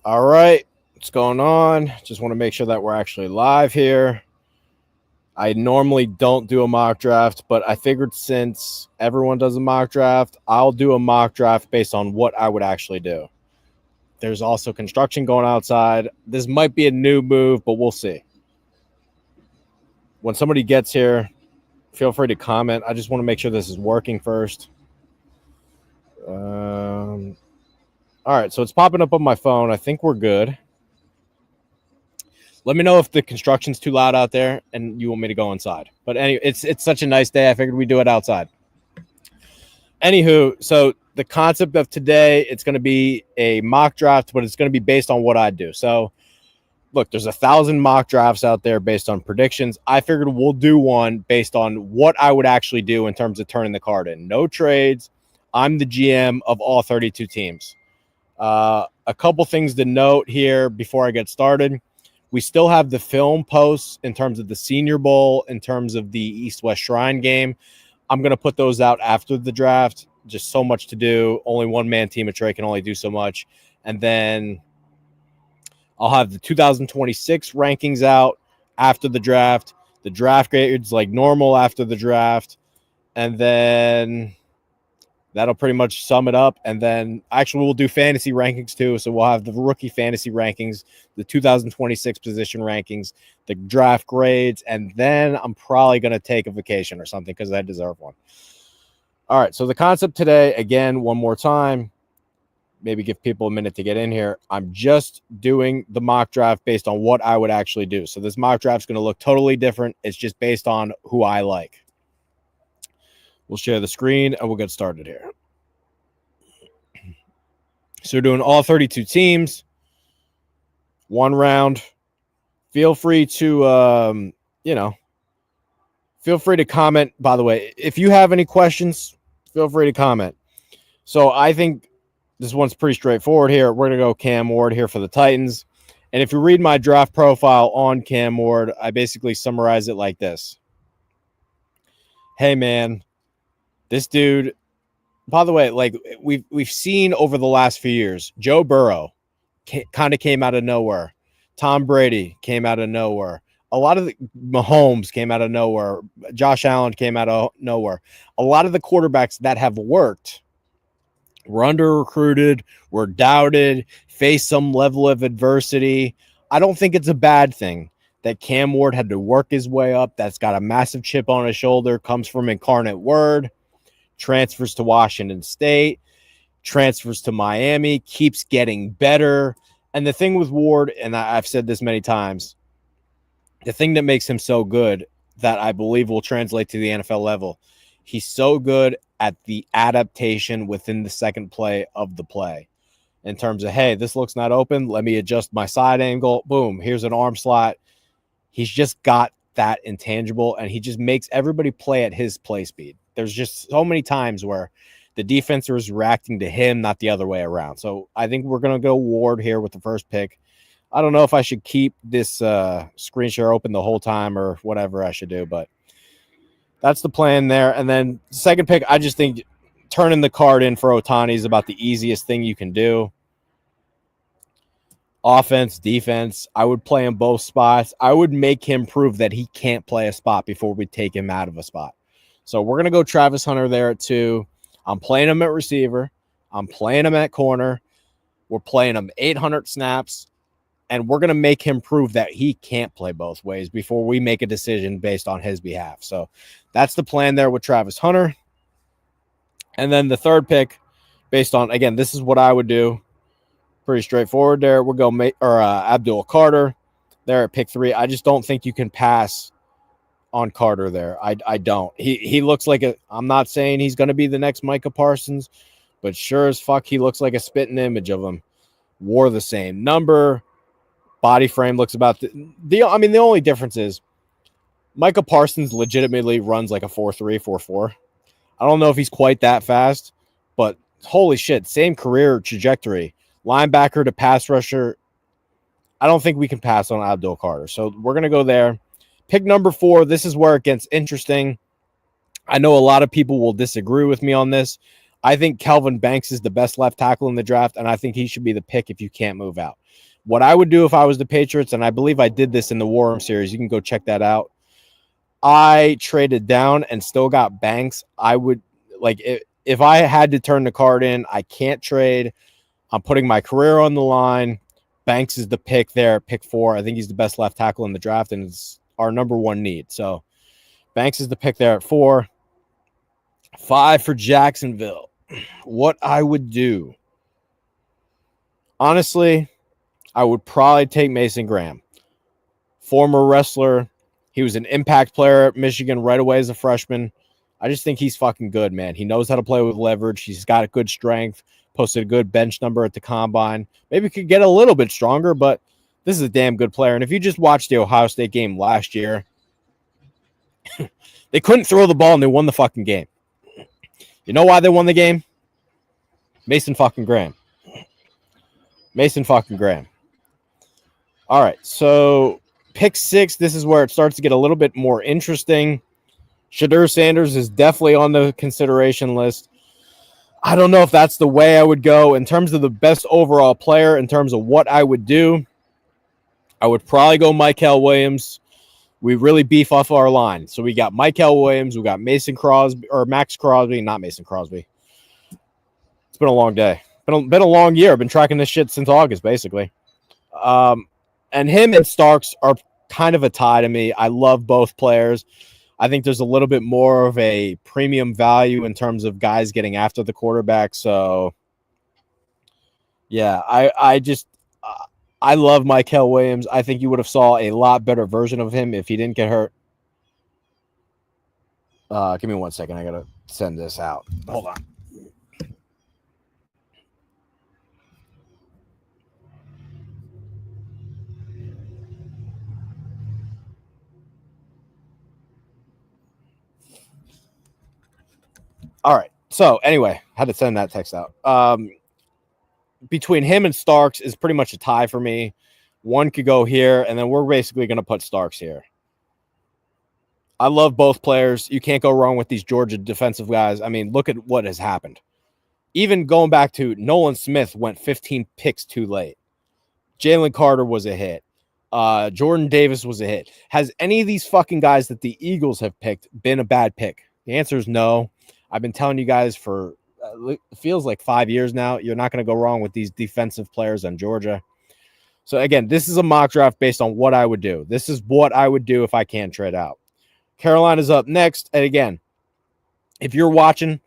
All right, what's going on? Just want to make sure that we're actually live here. I normally don't do a mock draft, but I figured since everyone does a mock draft, I'll do a mock draft based on what I would actually do. There's also construction going outside. This might be a new move, but we'll see. When somebody gets here, feel free to comment. I just want to make sure this is working first. All right, so it's popping up on my phone. I think we're good. Let me know if the construction's too loud out there and you want me to go inside. But anyway, it's such a nice day. I figured we'd do it outside. Anywho, so the concept of today, it's going to be a mock draft, but it's going to be based on what I do. So, look, there's 1,000 mock drafts out there based on predictions. I figured we'll do one based on what I would actually do in terms of turning the card in. No trades. I'm the GM of all 32 teams. A couple things to note here before I get started. We still have the film posts in terms of the Senior Bowl, in terms of the East-West Shrine game. I'm going to put those out after the draft. Just so much to do. Only one-man team at Trey can only do so much. And then I'll have the 2026 rankings out after the draft. The draft grades like normal after the draft. And then that'll pretty much sum it up. And then actually we'll do fantasy rankings too. So we'll have the rookie fantasy rankings, the 2026 position rankings, the draft grades, and then I'm probably going to take a vacation or something because I deserve one. All right. So the concept today, again, one more time, maybe give people a minute to get in here. I'm just doing the mock draft based on what I would actually do. So this mock draft is going to look totally different. It's just based on who I like. We'll share the screen and we'll get started here. So we're doing all 32 teams, one round. Feel free to, feel free to comment. By the way, if you have any questions, feel free to comment. So I think this one's pretty straightforward here. We're going to go Cam Ward here for the Titans. And if you read my draft profile on Cam Ward, I basically summarize it like this. Hey, man. This dude, by the way, like we've seen over the last few years, Joe Burrow kind of came out of nowhere. Tom Brady came out of nowhere. A lot of the Mahomes came out of nowhere. Josh Allen came out of nowhere. A lot of the quarterbacks that have worked were under-recruited, were doubted, faced some level of adversity. I don't think it's a bad thing that Cam Ward had to work his way up. That's got a massive chip on his shoulder, comes from Incarnate Word. Transfers to Washington State, transfers to Miami, keeps getting better. And the thing with Ward, and I've said this many times, the thing that makes him so good that I believe will translate to the NFL level, he's so good at the adaptation within the second play of the play. In terms of, hey, this looks not open. Let me adjust my side angle. Boom, here's an arm slot. He's just got that intangible, and he just makes everybody play at his play speed. There's just so many times where the defense is reacting to him, not the other way around. So I think we're going to go Ward here with the first pick. I don't know if I should keep this screen share open the whole time or whatever I should do, but that's the plan there. And then second pick, I just think turning the card in for Ohtani is about the easiest thing you can do. Offense, defense, I would play him both spots. I would make him prove that he can't play a spot before we take him out of a spot. So we're going to go Travis Hunter there at 2. I'm playing him at receiver. I'm playing him at corner. We're playing him 800 snaps. And we're going to make him prove that he can't play both ways before we make a decision based on his behalf. So that's the plan there with Travis Hunter. And then the third pick, based on, again, this is what I would do. Pretty straightforward there. We'll go Abdul Carter there at pick 3. I just don't think you can pass on Carter there. I don't. He looks like I'm not saying he's going to be the next Micah Parsons, but sure as fuck he looks like a spitting image of him. Wore the same number. Body frame looks about the only difference is Micah Parsons legitimately runs like a 4.3, 4.4. I don't know if he's quite that fast, but holy shit, same career trajectory. Linebacker to pass rusher. I don't think we can pass on Abdul Carter. So we're going to go there. Pick number 4, this is where it gets interesting. I know a lot of people will disagree with me on this. I think Kelvin Banks is the best left tackle in the draft, and I think he should be the pick if you can't move out. What I would do if I was the Patriots, and I believe I did this in the War Room series, you can go check that out. I traded down and still got Banks. I would like if I had to turn the card in, I can't trade. I'm putting my career on the line. Banks is the pick there, pick 4. I think he's the best left tackle in the draft, and it's our number 1 need. So Banks is the pick there at 4. 5 for Jacksonville. What I would do, honestly, I would probably take Mason Graham. Former wrestler. He was an impact player at Michigan right away as a freshman. I just think he's fucking good, man. He knows how to play with leverage. He's got a good strength. Posted a good bench number at the combine. Maybe could get a little bit stronger, but this is a damn good player. And if you just watched the Ohio State game last year, they couldn't throw the ball and they won the fucking game. You know why they won the game? Mason fucking Graham. Mason fucking Graham. All right, so pick 6, this is where it starts to get a little bit more interesting. Shedeur Sanders is definitely on the consideration list. I don't know if that's the way I would go. In terms of the best overall player, in terms of what I would do, I would probably go Mykel Williams. We really beef off our line. So we got Mykel Williams, we got Mason Crosby, or Max Crosby, not Mason Crosby. It's been a long day. Been a long year. I've been tracking this shit since August, basically. And him and Starks are kind of a tie to me. I love both players. I think there's a little bit more of a premium value in terms of guys getting after the quarterback. So, yeah, I love Mykel Williams. I think you would have saw a lot better version of him if he didn't get hurt. Give me 1 second. I got to send this out. Hold on. All right. So anyway, had to send that text out. Between him and Starks is pretty much a tie for me. One could go here, and then we're basically going to put Starks here. I love both players. You can't go wrong with these Georgia defensive guys. I mean, look at what has happened. Even going back to Nolan Smith went 15 picks too late. Jalen Carter was a hit. Jordan Davis was a hit. Has any of these fucking guys that the Eagles have picked been a bad pick? The answer is no. I've been telling you guys for it feels like 5 years now. You're not going to go wrong with these defensive players on Georgia. So, again, this is a mock draft based on what I would do. This is what I would do if I can't trade out. Carolina's up next. And, again, if you're watching,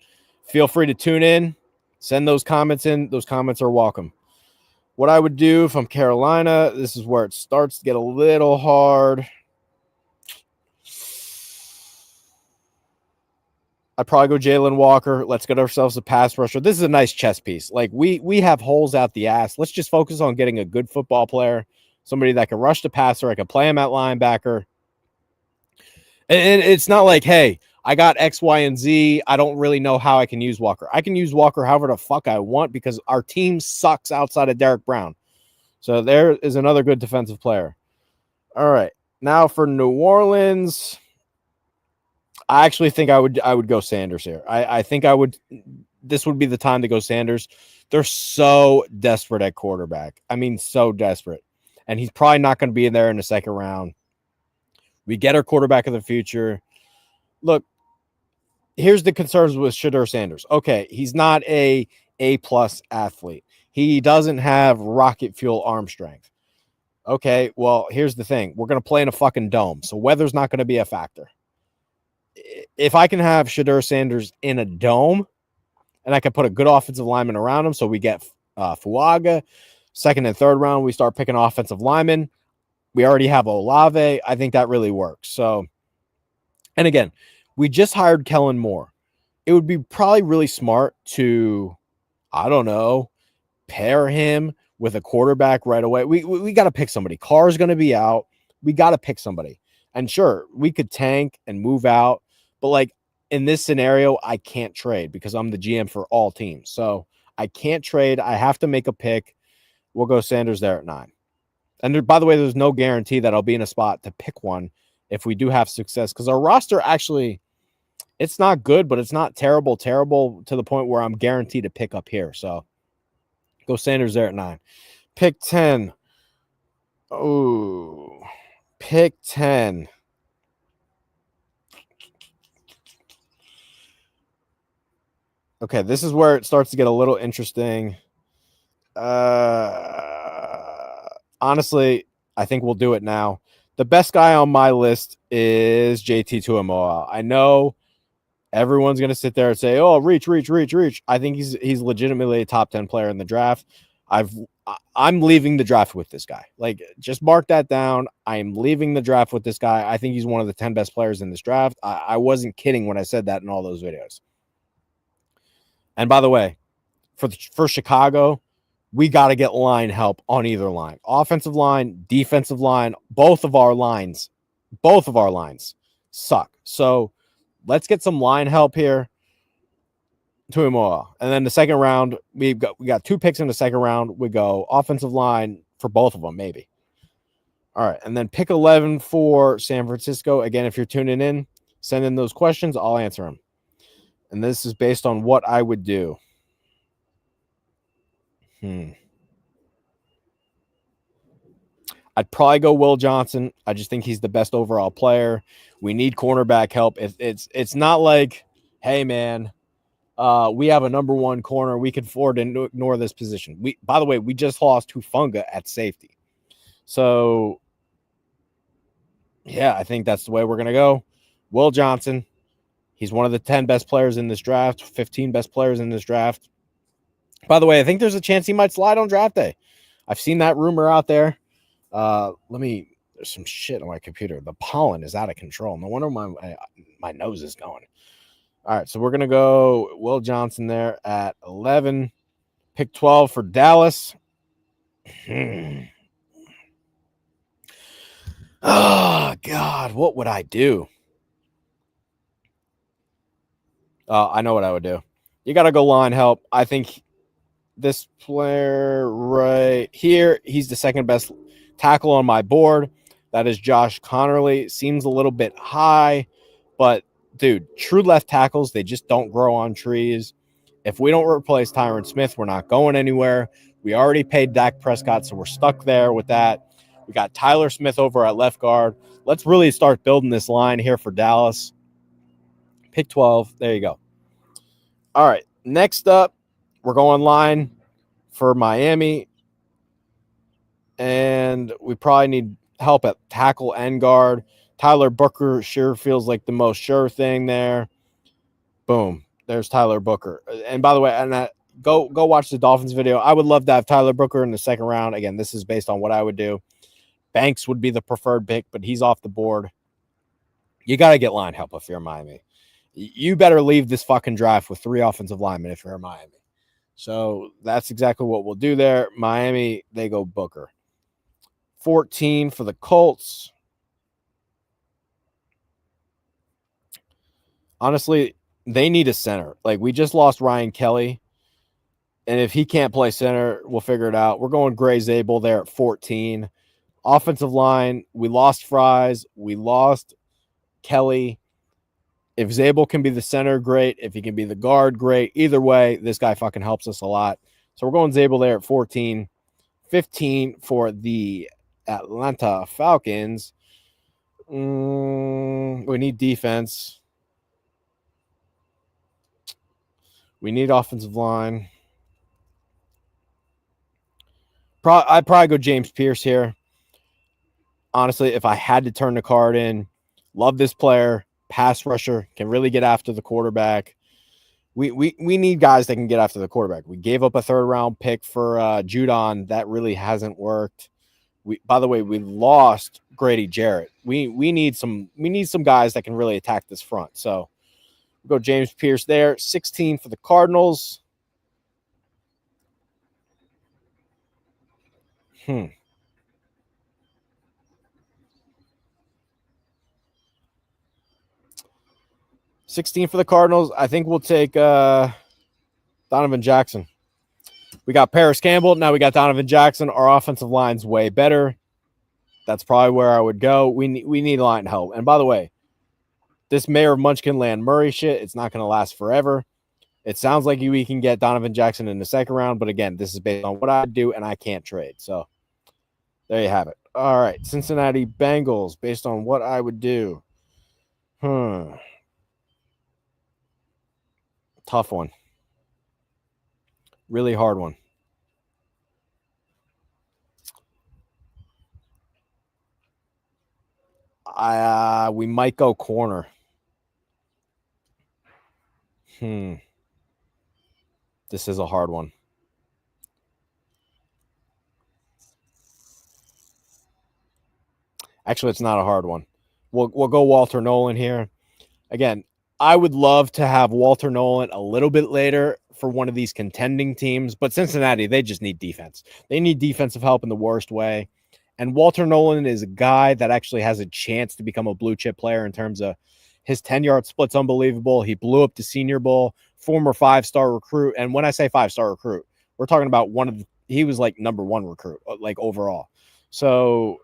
feel free to tune in. Send those comments in. Those comments are welcome. What I would do if I'm Carolina, this is where it starts to get a little hard. I'd probably go Jalen Walker. Let's get ourselves a pass rusher. This is a nice chess piece. Like we have holes out the ass. Let's just focus on getting a good football player, somebody that can rush the passer. I can play him at linebacker. And it's not like, hey, I got X, Y, and Z. I don't really know how I can use Walker. I can use Walker however the fuck I want because our team sucks outside of Derek Brown. So there is another good defensive player. All right. Now for New Orleans, I actually think I would go Sanders here. I think this would be the time to go Sanders. They're so desperate at quarterback. I mean, so desperate. And he's probably not going to be in there in the second round. We get our quarterback of the future. Look, here's the concerns with Shedeur Sanders. Okay, he's not a A-plus athlete. He doesn't have rocket fuel arm strength. Okay, well, here's the thing. We're going to play in a fucking dome, so weather's not going to be a factor. If I can have Shedeur Sanders in a dome and I can put a good offensive lineman around him, so we get Fuaga, second and third round, we start picking offensive linemen. We already have Olave. I think that really works. So, and again, we just hired Kellen Moore. It would be probably really smart to, I don't know, pair him with a quarterback right away. We got to pick somebody. Carr's going to be out. We got to pick somebody. And sure, we could tank and move out. But like in this scenario, I can't trade because I'm the GM for all teams. So I can't trade. I have to make a pick. We'll go Sanders there at 9. And there, by the way, there's no guarantee that I'll be in a spot to pick one if we do have success because our roster actually It's not good, but it's not terrible to the point where I'm guaranteed to pick up here. So go Sanders there at 9. Pick 10. Oh, pick 10. Okay, this is where it starts to get a little interesting. Honestly, I think we'll do it now. The best guy on my list is JT Tuimoa. I know everyone's going to sit there and say, "Oh, reach." I think he's legitimately a top 10 player in the draft. I'm leaving the draft with this guy. Like, just mark that down. I'm leaving the draft with this guy. I think he's one of the 10 best players in this draft. I wasn't kidding when I said that in all those videos. And by the way, for Chicago, we got to get line help on either line. Offensive line, defensive line, both of our lines suck. So let's get some line help here. Tuimoa. And then the second round, we got 2 picks in the second round. We go offensive line for both of them, maybe. All right. And then pick 11 for San Francisco. Again, if you're tuning in, send in those questions. I'll answer them. And this is based on what I would do. I'd probably go Will Johnson. I just think he's the best overall player. We need cornerback help. It's not like, hey, man, we have a number 1 corner. We can afford to ignore this position. By the way, we just lost Hufanga at safety. So, yeah, I think that's the way we're going to go. Will Johnson. He's one of the 10 best players in this draft, 15 best players in this draft. By the way, I think there's a chance he might slide on draft day. I've seen that rumor out there. There's some shit on my computer. The pollen is out of control. No wonder my nose is going. All right, so we're going to go Will Johnson there at 11. Pick 12 for Dallas. Oh, God, what would I do? I know what I would do. You got to go line help. I think this player right here, he's the second best tackle on my board. That is Josh Connerly. Seems a little bit high, but dude, true left tackles, they just don't grow on trees. If we don't replace Tyron Smith, we're not going anywhere. We already paid Dak Prescott, so we're stuck there with that. We got Tyler Smith over at left guard. Let's really start building this line here for Dallas. Pick 12. There you go. All right. Next up, we're going line for Miami. And we probably need help at tackle and guard. Tyler Booker sure feels like the most sure thing there. Boom. There's Tyler Booker. And by the way, go watch the Dolphins video. I would love to have Tyler Booker in the second round. Again, this is based on what I would do. Banks would be the preferred pick, but he's off the board. You got to get line help if you're Miami. You better leave this fucking draft with 3 offensive linemen if you're Miami. So that's exactly what we'll do there. Miami, they go Booker. 14 for the Colts. Honestly, they need a center. Like, we just lost Ryan Kelly. And if he can't play center, we'll figure it out. We're going Gray Zabel there at 14. Offensive line, we lost Fries. We lost Kelly. If Zabel can be the center, great. If he can be the guard, great. Either way, this guy fucking helps us a lot. So we're going Zabel there at 14. 15 for the Atlanta Falcons. We need defense. We need offensive line. I'd probably go James Pierce here. Honestly, if I had to turn the card in, love this player. Pass rusher, can really get after the quarterback. We need guys that can get after the quarterback. We gave up a 3rd round pick for Judon. That really hasn't worked. By the way, we lost Grady Jarrett. We need some guys that can really attack this front. So we'll go James Pierce there. 16 for the Cardinals. 16 for the Cardinals. I think we'll take Donovan Jackson. We got Paris Campbell. Now we got Donovan Jackson. Our offensive line's way better. That's probably where I would go. We need line help. And by the way, This Mayor of Munchkinland Murray shit, it's not going to last forever. It sounds like we can get Donovan Jackson in the second round, but again, this is based on what I do, and I can't trade. So there you have it. All right, Cincinnati Bengals, based on what I would do. Tough one. Really hard one. We might go corner. This is a hard one. Actually, it's not a hard one. We'll go Walter Nolan here. Again, I would love to have Walter Nolan a little bit later for one of these contending teams, but Cincinnati, they just need defense. They need defensive help in the worst way. And Walter Nolan is a guy that actually has a chance to become a blue chip player in terms of his 10-yard split's unbelievable. He blew up the Senior Bowl, former 5-star recruit. And when I say 5-star recruit, we're talking about he was like number 1 recruit, like overall. So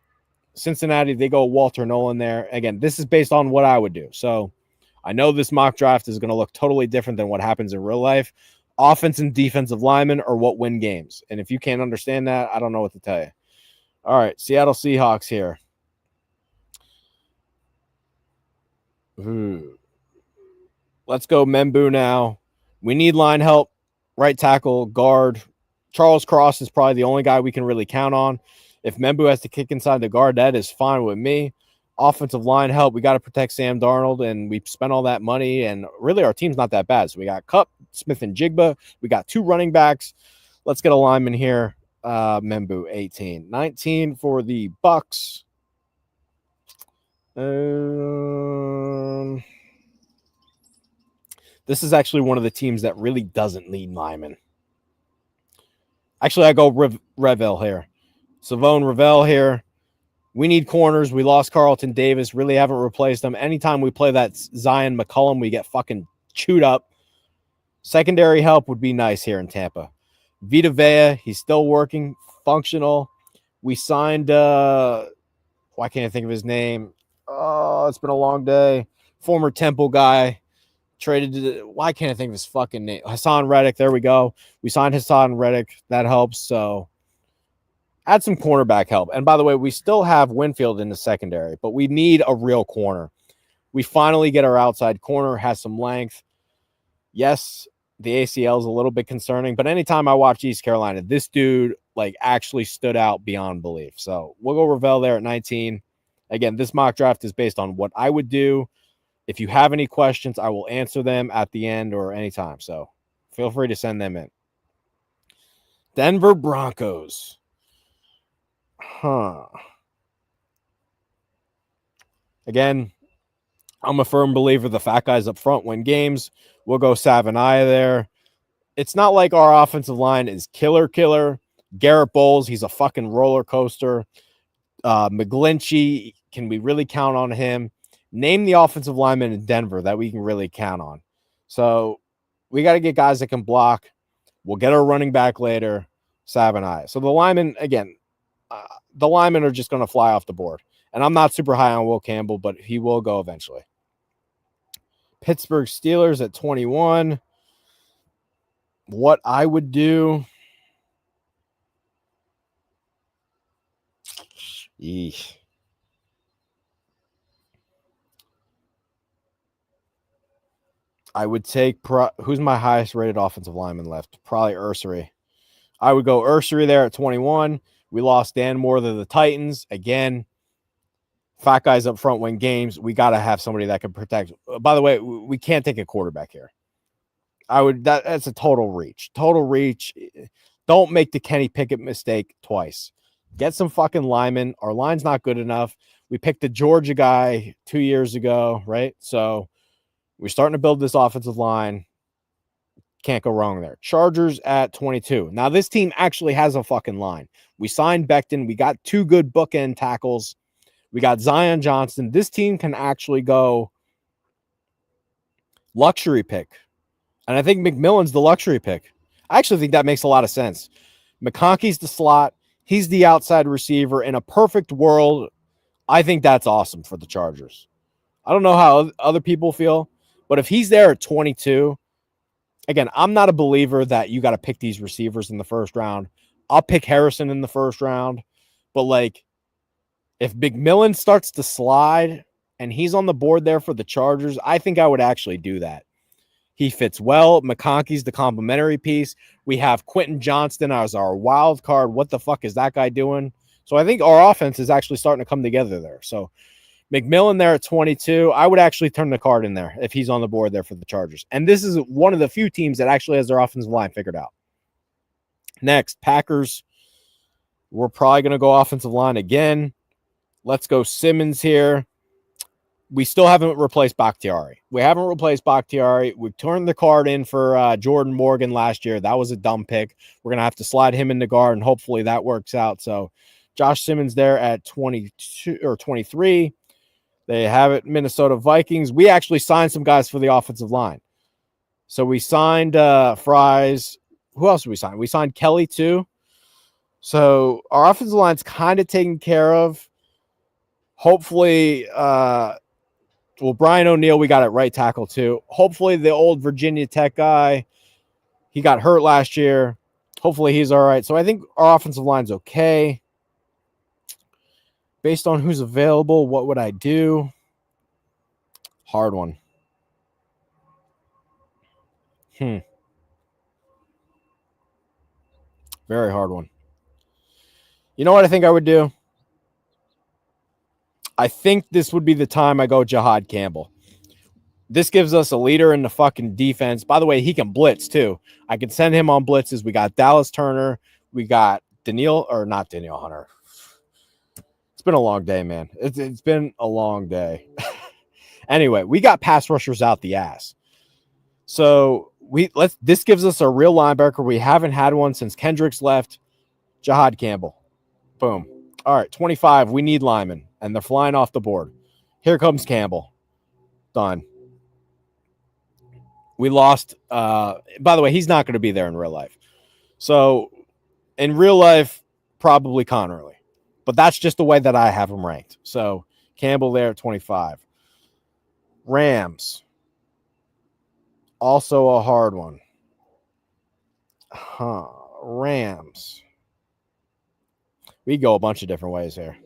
Cincinnati, they go Walter Nolan there. Again, this is based on what I would do. So I know this mock draft is going to look totally different than what happens in real life. Offense and defensive linemen are what win games. And if you can't understand that, I don't know what to tell you. All right, Seattle Seahawks here. Let's go Membu now. We need line help, right tackle, guard. Charles Cross is probably the only guy we can really count on. If Membu has to kick inside the guard, that is fine with me. Offensive line help, we got to protect Sam Darnold, and we spent all that money, and really our team's not that bad. So we got Kupp, Smith, and Jigba. We got 2 running backs. Let's get a lineman here. Membu, 18. 19 for the Bucks. This is actually one of the teams that really doesn't need linemen. Actually, I go Revel here. Savone Revel here. We need corners. We lost Carlton Davis. Really haven't replaced them. Anytime we play that Zion McCullum, we get fucking chewed up. Secondary help would be nice here in Tampa. Vita Vea, he's still working, functional. We signed, why can't I think of his name? Oh, it's been a long day. Former Temple guy. Traded to, why can't I think of his fucking name? Hassan Reddick, there we go. We signed Hassan Reddick. That helps, so add some cornerback help. And by the way, we still have Winfield in the secondary, but we need a real corner. We finally get our outside corner, has some length. Yes, the ACL is a little bit concerning, but anytime I watch East Carolina, this dude like actually stood out beyond belief. So we'll go Ravel there at 19. Again, this mock draft is based on what I would do. If you have any questions, I will answer them at the end or anytime. So feel free to send them in. Denver Broncos. Again, I'm a firm believer the fat guys up front win games. We'll go Savaniah there. It's not like our offensive line is killer. Garrett Bowles, he's a fucking roller coaster. McGlinchey, can we really count on him? Name the offensive lineman in Denver that we can really count on. So we got to get guys that can block. We'll get our running back later, Savaniah. So the linemen, again, the linemen are just going to fly off the board. And I'm not super high on Will Campbell, but he will go eventually. Pittsburgh Steelers at 21. What I would do. Eesh. I would take who's my highest rated offensive lineman left? Probably Ursery. I would go Ursery there at 21. We lost Dan Moore to the Titans. Again, fat guys up front win games. We got to have somebody that can protect. By the way, we can't take a quarterback here. That's a total reach. Don't make the Kenny Pickett mistake twice. Get some fucking linemen. Our line's not good enough. We picked the Georgia guy 2 years ago, right? So we're starting to build this offensive line. Can't go wrong there. Chargers at 22. Now, this team actually has a fucking line. We signed Becton. We got 2 good bookend tackles. We got Zion Johnson. This team can actually go luxury pick. And I think McMillan's the luxury pick. I actually think that makes a lot of sense. McConkey's the slot. He's the outside receiver. In a perfect world, I think that's awesome for the Chargers. I don't know how other people feel, but if he's there at 22, again, I'm not a believer that you got to pick these receivers in the first round. I'll pick Harrison in the first round, but like if McMillan starts to slide and he's on the board there for the Chargers, I think I would actually do that. He fits well. McConkey's the complementary piece. We have Quentin Johnston as our wild card. What the fuck is that guy doing? So I think our offense is actually starting to come together there. So McMillan there at 22. I would actually turn the card in there if he's on the board there for the Chargers. And this is one of the few teams that actually has their offensive line figured out. Next, Packers. We're probably going to go offensive line again. Let's go Simmons here. We still haven't replaced Bakhtiari. We haven't replaced Bakhtiari. We turned the card in for Jordan Morgan last year. That was a dumb pick. We're going to have to slide him into guard, and hopefully that works out. So Josh Simmons there at 22 or 23. They have it, Minnesota Vikings. We actually signed some guys for the offensive line. So we signed Fries. Who else did we sign? We signed Kelly too. So our offensive line's kind of taken care of. Hopefully, Brian O'Neill, we got at right tackle too. Hopefully the old Virginia Tech guy, he got hurt last year. Hopefully he's all right. So I think our offensive line's okay. Based on who's available, what would I do? Hard one. Very hard one. You know what I think I would do? I think this would be the time I go Jahad Campbell. This gives us a leader in the fucking defense. By the way, he can blitz too. I can send him on blitzes. We got Dallas Turner. We got not Danielle Hunter. It's been a long day, man. It's been a long day. Anyway, we got pass rushers out the ass. So this gives us a real linebacker. We haven't had one since Kendricks left. Jahad Campbell. Boom. All right, 25. We need linemen, and they're flying off the board. Here comes Campbell. Done. We lost. By the way, he's not going to be there in real life. So in real life, probably Connerly. But that's just the way that I have him ranked. So Campbell there at 25. Rams. Also a hard one. Rams. We go a bunch of different ways here.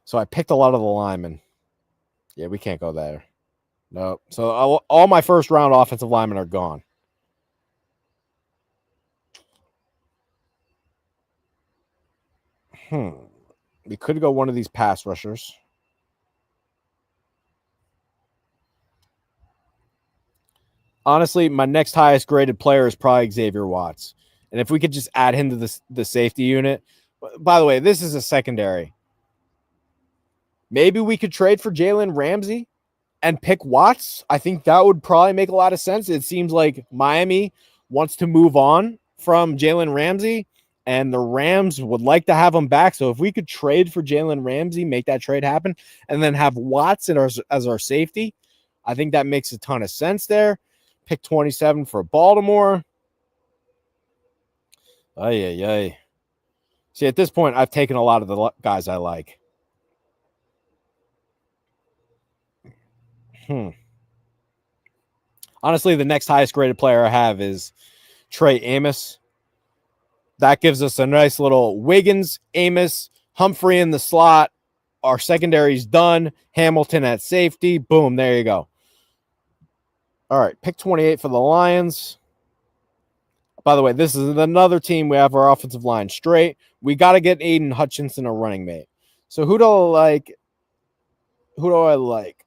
So I picked a lot of the linemen. Yeah, we can't go there. Nope. So all my first round offensive linemen are gone. We could go one of these pass rushers. Honestly, my next highest graded player is probably Xavier Watts. And if we could just add him to the safety unit. By the way, this is a secondary. Maybe we could trade for Jalen Ramsey and pick Watts. I think that would probably make a lot of sense. It seems like Miami wants to move on from Jalen Ramsey, and the Rams would like to have him back. So if we could trade for Jalen Ramsey, make that trade happen, and then have Watts as our safety, I think that makes a ton of sense there. Pick 27 for Baltimore. Ay. See, at this point, I've taken a lot of the guys I like. Honestly, the next highest graded player I have is Trey Amos. That gives us a nice little Wiggins, Amos, Humphrey in the slot. Our secondary's done. Hamilton at safety. Boom, there you go. All right, pick 28 for the Lions. By the way, this is another team. We have our offensive line straight. We got to get Aiden Hutchinson a running mate. So who do I like?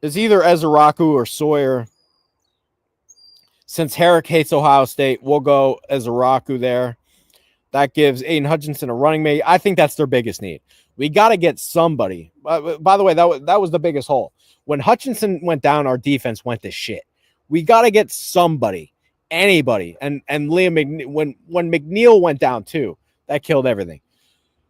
It's either Ezeraku or Sawyer. Since Herrick hates Ohio State, we'll go Ezeraku there. That gives Aiden Hutchinson a running mate. I think that's their biggest need. We got to get somebody. By the way, that was the biggest hole. When Hutchinson went down, our defense went to shit. We got to get somebody, anybody. And Liam McNeil, when McNeil went down too, that killed everything.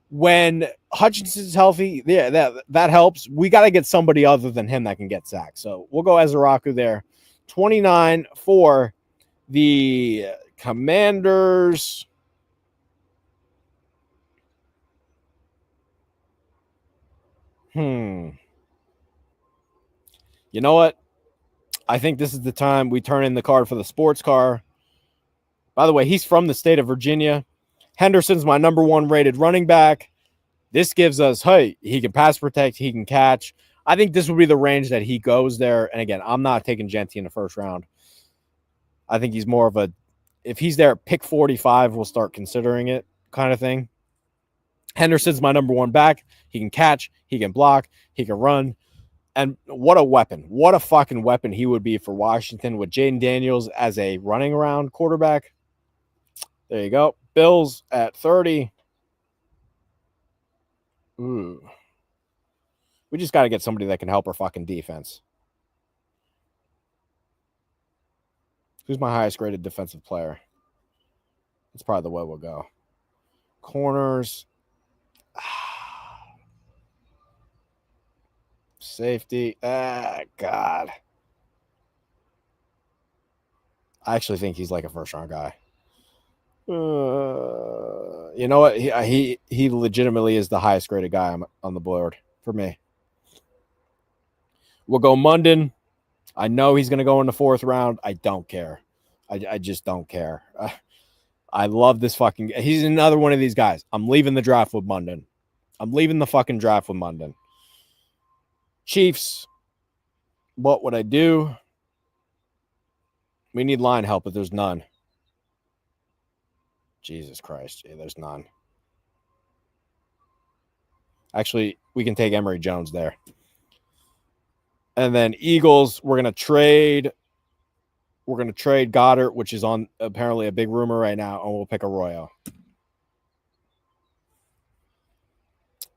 When Hutchinson's healthy, yeah, that helps. We got to get somebody other than him that can get sacked. So we'll go Ezeraku there. 29 for The Commanders. You know what? I think this is the time we turn in the card for the sports car. By the way, he's from the state of Virginia. Henderson's my number 1 rated running back. This gives us, hey, he can pass protect, he can catch. I think this would be the range that he goes there. And again, I'm not taking Genty in the first round. I think he's more of a, if he's there at pick 45, we'll start considering it kind of thing. Henderson's my number 1 back. He can catch, he can block, he can run. And what a weapon. What a fucking weapon he would be for Washington with Jaden Daniels as a running around quarterback. There you go. Bills at 30. We just got to get somebody that can help our fucking defense. Who's my highest graded defensive player? That's probably the way we'll go. Corners. Safety. God. I actually think he's like a first-round guy. You know what? He legitimately is the highest graded guy on the board for me. We'll go Munden. I know he's going to go in the 4th round. I don't care. I just don't care. I love this fucking. He's another one of these guys. I'm leaving the draft with Munden. I'm leaving the fucking draft with Munden. Chiefs. What would I do? We need line help, but there's none. Jesus Christ. Yeah, there's none. Actually, we can take Emory Jones there. And then Eagles, we're going to trade. We're going to trade Goddard, which is on apparently a big rumor right now, and we'll pick Arroyo.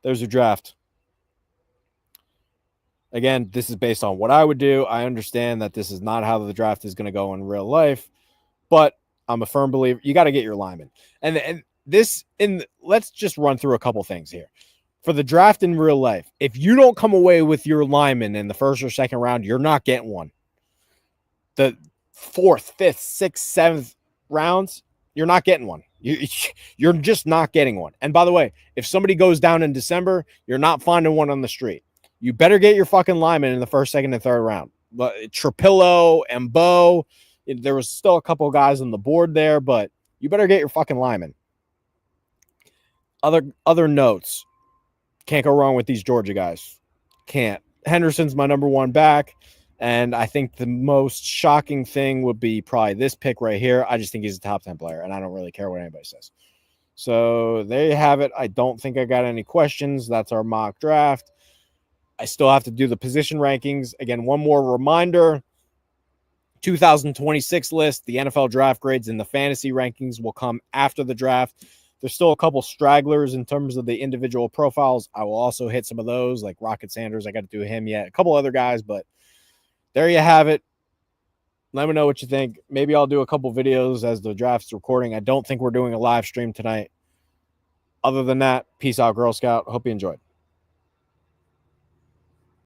There's your draft. Again, this is based on what I would do. I understand that this is not how the draft is going to go in real life, but I'm a firm believer. You got to get your lineman. And let's just run through a couple things here. For the draft in real life, if you don't come away with your lineman in the 1st or 2nd round, you're not getting one. The 4th, 5th, 6th, 7th rounds, you're not getting one. You're just not getting one. And by the way, if somebody goes down in December, you're not finding one on the street. You better get your fucking lineman in the 1st, 2nd, and 3rd round. But Trapillo and Bo, there was still a couple of guys on the board there, but you better get your fucking lineman. Other notes. Can't go wrong with these Georgia guys. Can't. Henderson's my number 1 back. And I think the most shocking thing would be probably this pick right here. I just think he's a top 10 player, and I don't really care what anybody says. So there you have it. I don't think I got any questions. That's our mock draft. I still have to do the position rankings. Again, one more reminder. 2026 list, the NFL draft grades and the fantasy rankings will come after the draft. There's still a couple stragglers in terms of the individual profiles. I will also hit some of those, like Rocket Sanders. I got to do him yet. A couple other guys, but there you have it. Let me know what you think. Maybe I'll do a couple videos as the draft's recording. I don't think we're doing a live stream tonight. Other than that, peace out, Girl Scout. Hope you enjoyed.